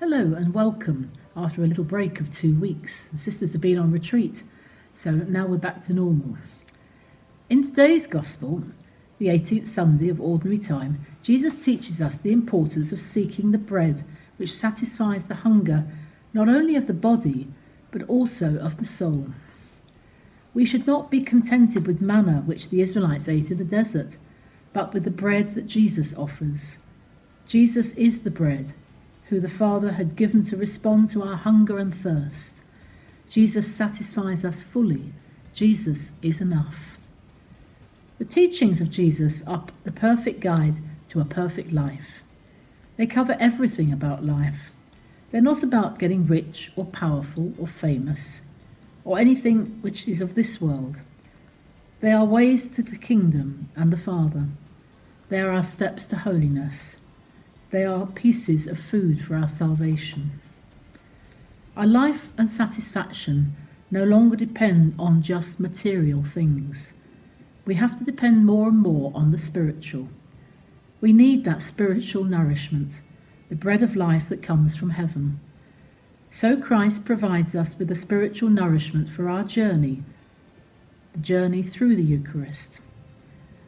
Hello and welcome after a little break of 2 weeks. The sisters have been on retreat, so now we're back to normal. In today's Gospel, the 18th Sunday of Ordinary Time, Jesus teaches us the importance of seeking the bread which satisfies the hunger not only of the body but also of the soul. We should not be contented with manna which the Israelites ate in the desert, but with the bread that Jesus offers. Jesus is the bread who the Father had given to respond to our hunger and thirst. Jesus satisfies us fully. Jesus is enough. The teachings of Jesus are the perfect guide to a perfect life. They cover everything about life. They're not about getting rich or powerful or famous or anything which is of this world. They are ways to the kingdom and the Father. They are our steps to holiness. They are pieces of food for our salvation. Our life and satisfaction no longer depend on just material things. We have to depend more and more on the spiritual. We need that spiritual nourishment, the bread of life that comes from heaven. So Christ provides us with the spiritual nourishment for our journey, the journey through the Eucharist.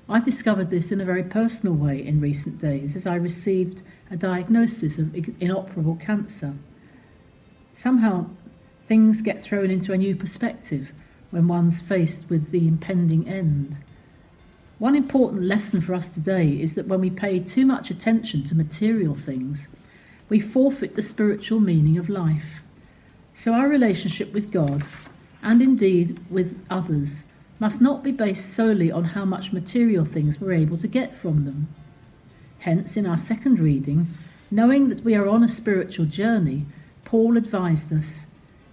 I've discovered this in a very personal way in recent days as I received a diagnosis of inoperable cancer. Somehow things get thrown into a new perspective when one's faced with the impending end. One important lesson for us today is that when we pay too much attention to material things, we forfeit the spiritual meaning of life. So our relationship with God, and indeed with others, must not be based solely on how much material things we're able to get from them. Hence, in our second reading, knowing that we are on a spiritual journey, Paul advised us,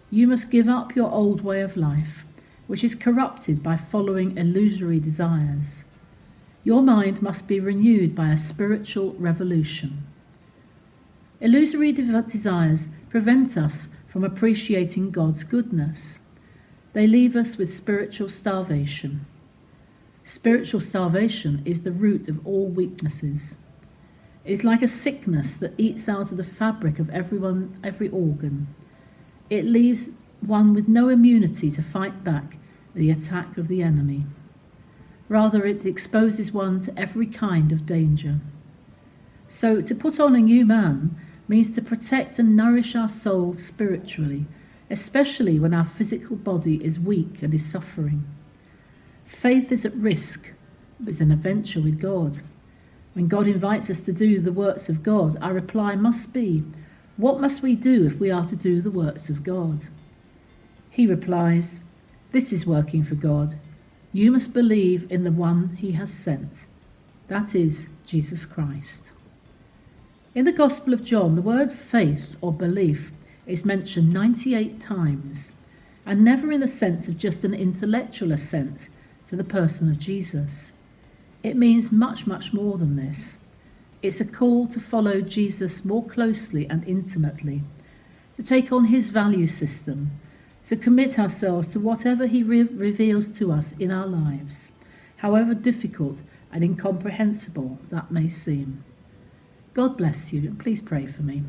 "You must give up your old way of life, which is corrupted by following illusory desires. Your mind must be renewed by a spiritual revolution." Illusory desires prevent us from appreciating God's goodness. They leave us with spiritual starvation. Spiritual starvation is the root of all weaknesses. It is like a sickness that eats out of the fabric of every organ. It leaves one with no immunity to fight back the attack of the enemy. Rather, it exposes one to every kind of danger. So, to put on a new man means to protect and nourish our soul spiritually, especially when our physical body is weak and is suffering. Faith is at risk, but is an adventure with God. When God invites us to do the works of God, our reply must be, what must we do if we are to do the works of God? He replies, this is working for God. You must believe in the one he has sent. That is Jesus Christ. In the Gospel of John, the word faith or belief is mentioned 98 times, and never in the sense of just an intellectual assent to the person of Jesus. It means much, much more than this. It's a call to follow Jesus more closely and intimately, to take on his value system, to commit ourselves to whatever he reveals to us in our lives, however difficult and incomprehensible that may seem. God bless you, and please pray for me.